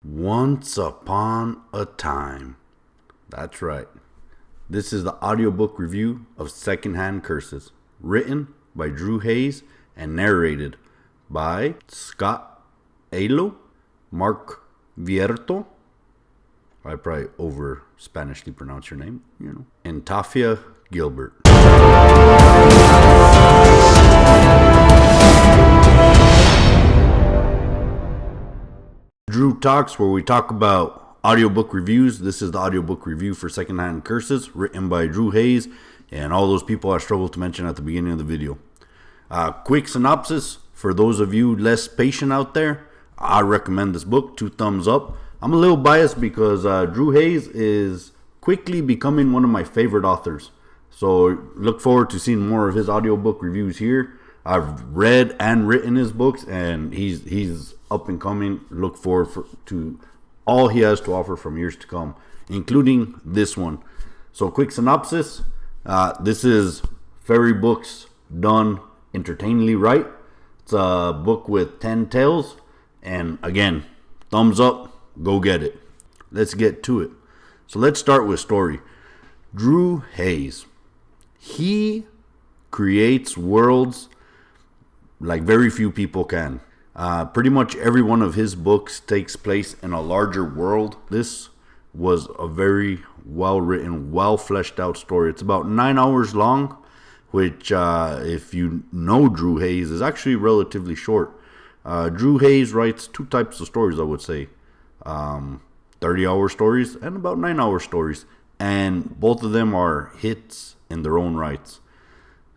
Once upon a time. That's right. This is the audiobook review of Secondhand Curses, written by Drew Hayes and narrated by Scott Aiello, Marc Vietor. I probably over Spanishly pronounce your name, and Tavia Gilbert. Drotalks, where we talk about audiobook reviews. This is the audiobook review for Secondhand Curses, written by Drew Hayes and all those people I struggled to mention at the beginning of the video. Quick synopsis for those of you less patient out there. I recommend this book. 2 thumbs up. I'm a little biased because Drew Hayes is quickly becoming one of my favorite authors. So look forward to seeing more of his audiobook reviews here. I've read and written his books, and he's up and coming. Look forward to all he has to offer from years to come, including this one. So quick synopsis. This is fairy books done entertainingly right. It's a book with 10 tales, and again, thumbs up, go get it. Let's get to it. So let's start with story. Drew Hayes. He creates worlds like very few people can. Pretty much every one of his books takes place in a larger world. This was a very well written, well fleshed out story. It's about 9 hours long, which if you know Drew Hayes, is actually relatively short. Drew Hayes writes 2 types of stories, I would say. 30-hour stories and about 9-hour stories. And both of them are hits in their own rights.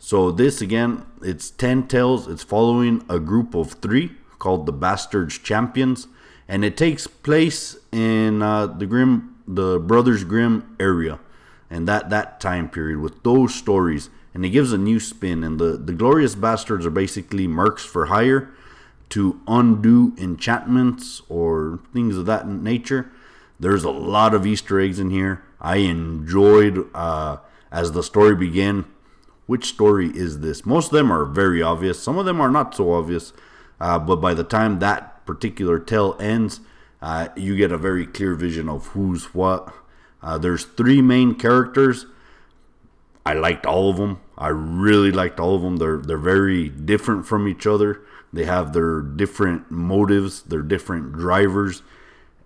So this, again, it's 10 tales. It's following a group of 3 called the Bastards Champions, and it takes place in the Brothers Grimm area, and that time period with those stories. And it gives a new spin. And the Glorious Bastards are basically mercs for hire to undo enchantments or things of that nature. There's a lot of Easter eggs in here. I enjoyed as the story began. Which story is this? Most of them are very obvious. Some of them are not so obvious. But by the time that particular tale ends, you get a very clear vision of who's what. There's 3 main characters. I liked all of them. I really liked all of them. They're very different from each other. They have their different motives, their different drivers,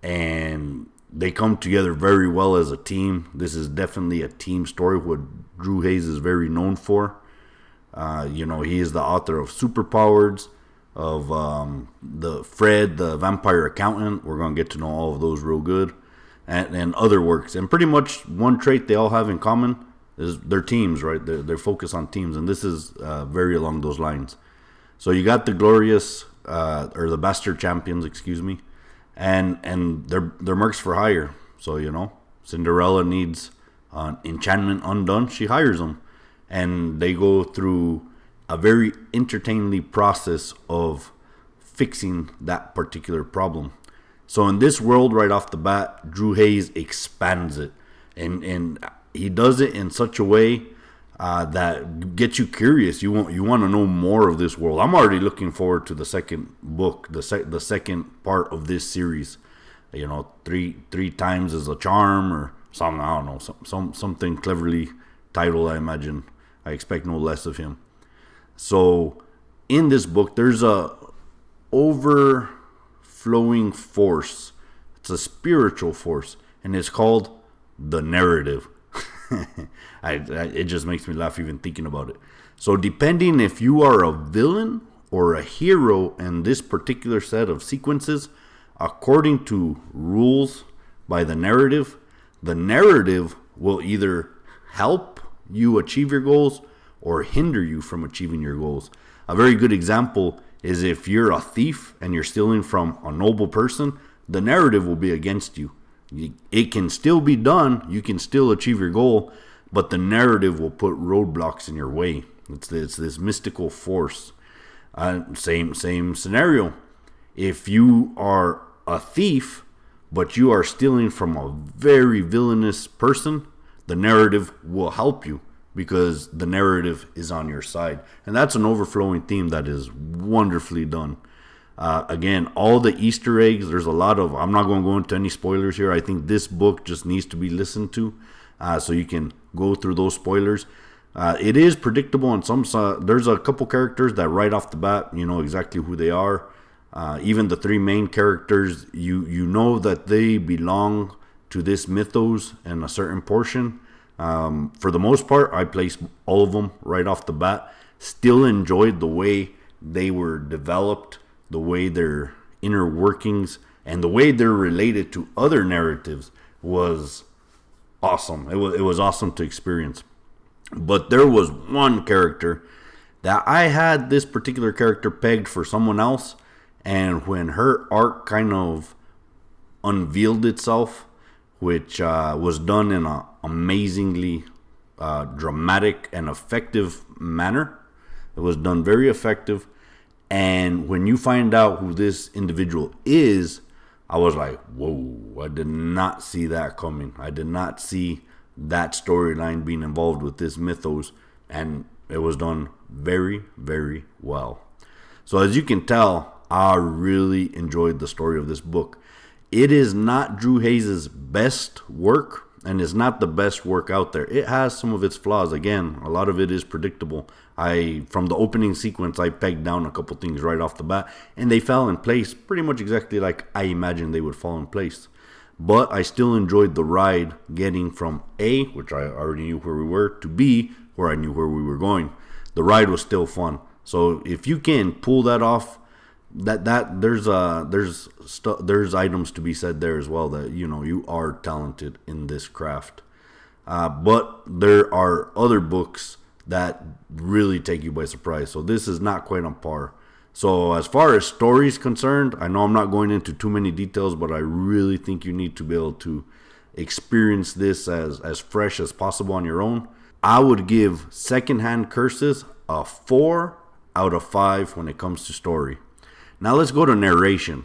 and they come together very well as a team. This is definitely a team story, what Drew Hayes is very known for. He is the author of Superpowers, of the Fred, the Vampire Accountant. We're going to get to know all of those real good. And other works. And pretty much one trait they all have in common is their teams, right? They're focused on teams. And this is very along those lines. So you got the Glorious, or the Bastard Champions, excuse me. And they're mercs for hire. So, Cinderella needs an enchantment undone. She hires them. And they go through a very entertainingly process of fixing that particular problem. So in this world, right off the bat, Drew Hayes expands it. And he does it in such a way that gets you curious. You want to know more of this world. I'm already looking forward to the second book, the second part of this series. Three times is a charm or something. I don't know, something cleverly titled. I imagine. I expect no less of him. So in this book, there's a overflowing force. It's a spiritual force, and it's called the narrative. It just makes me laugh even thinking about it. So depending if you are a villain or a hero in this particular set of sequences, according to rules by the narrative will either help you achieve your goals or hinder you from achieving your goals. A very good example is if you're a thief and you're stealing from a noble person, the narrative will be against you. It can still be done. You can still achieve your goal, but the narrative will put roadblocks in your way. It's this mystical force. Same scenario. If you are a thief, but you are stealing from a very villainous person, the narrative will help you because the narrative is on your side. And that's an overflowing theme that is wonderfully done. Again, all the Easter eggs, there's a lot of, I'm not going to go into any spoilers here. I think this book just needs to be listened to so you can go through those spoilers. It is predictable in some, there's a couple characters that right off the bat, you know exactly who they are. Even the three main characters, you know that they belong to this mythos in a certain portion. For the most part, I placed all of them right off the bat. Still enjoyed the way they were developed, the way their inner workings, and the way they're related to other narratives was awesome. It was awesome to experience. But there was one character that I had this particular character pegged for someone else, and when her arc kind of unveiled itself, which was done in an amazingly dramatic and effective manner. It was done very effective. And when you find out who this individual is, I was like, whoa, I did not see that coming. I did not see that storyline being involved with this mythos. And it was done very, very well. So as you can tell, I really enjoyed the story of this book. It is not Drew Hayes' best work, and it's not the best work out there. It has some of its flaws. Again, a lot of it is predictable. From the opening sequence, I pegged down a couple things right off the bat, and they fell in place pretty much exactly like I imagined they would fall in place. But I still enjoyed the ride getting from A, which I already knew where we were, to B, where I knew where we were going. The ride was still fun. So if you can pull that off, there's items to be said there as well, that you are talented in this craft. But there are other books that really take you by surprise. So this is not quite on par. So as far as story is concerned, I know I'm not going into too many details, but I really think you need to be able to experience this as fresh as possible on your own. I would give Secondhand Curses a 4 out of 5 when it comes to story. Now let's go to narration.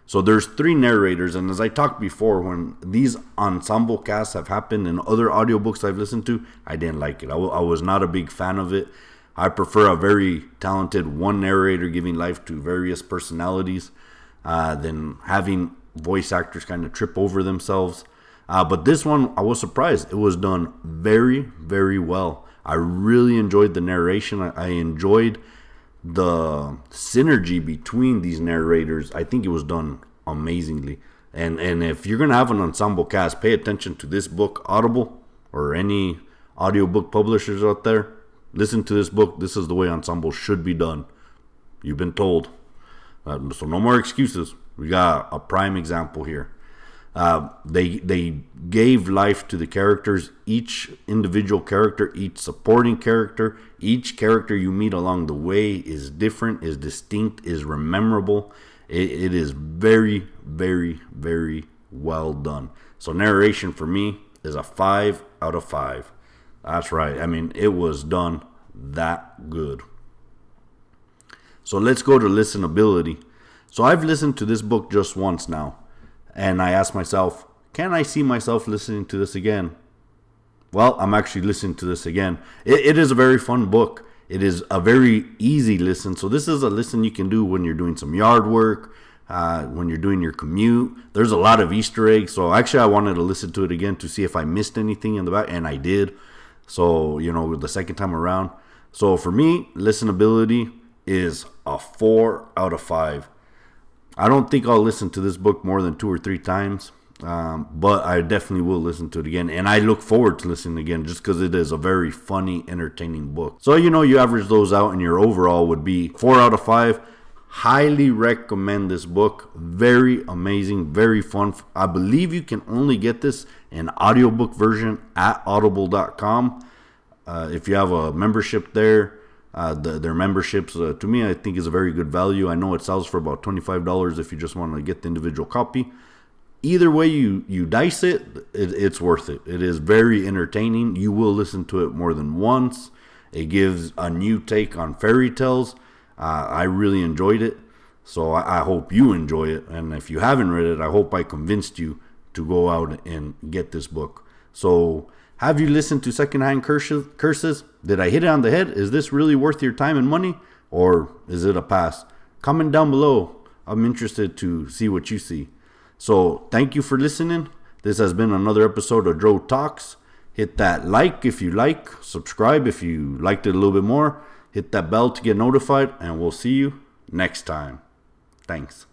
So there's 3 narrators, and as I talked before, when these ensemble casts have happened in other audiobooks I've listened to, I didn't like it. I was not a big fan of it. I prefer a very talented one narrator giving life to various personalities than having voice actors kind of trip over themselves. But this one, I was surprised. It was done very, very well. I really enjoyed the narration. I enjoyed the synergy between these narrators. I think it was done amazingly. And if you're going to have an ensemble cast, pay attention to this book. Audible or any audiobook publishers out there, listen to this book. This is the way ensemble should be done. You've been told. So no more excuses. We got a prime example here. They gave life to the characters, each individual character, each supporting character, each character you meet along the way is different, is distinct, is memorable. It is very, very, very well done. So narration for me is a 5 out of 5. That's right. I mean, it was done that good. So let's go to listenability. So I've listened to this book just once now. And I asked myself, can I see myself listening to this again? Well, I'm actually listening to this again. It is a very fun book. It is a very easy listen. So this is a listen you can do when you're doing some yard work, when you're doing your commute. There's a lot of Easter eggs. So actually, I wanted to listen to it again to see if I missed anything in the back. And I did. So, the second time around. So for me, listenability is a 4 out of 5. I don't think I'll listen to this book more than 2 or 3 times, but I definitely will listen to it again. And I look forward to listening again just because it is a very funny, entertaining book. So, you average those out and your overall would be 4 out of 5. Highly recommend this book. Very amazing, very fun. I believe you can only get this in audiobook version at audible.com. If you have a membership there, their memberships, to me, I think is a very good value. I know it sells for about $25 if you just want to get the individual copy. Either way you dice it, it's worth it. It is very entertaining. You will listen to it more than once. It gives a new take on fairy tales. I really enjoyed it. So I hope you enjoy it. And if you haven't read it, I hope I convinced you to go out and get this book. So have you listened to Secondhand Curses? Did I hit it on the head? Is this really worth your time and money? Or is it a pass? Comment down below. I'm interested to see what you see. So thank you for listening. This has been another episode of Drotalks. Hit that like if you like, subscribe if you liked it a little bit more, hit that bell to get notified, and we'll see you next time. Thanks.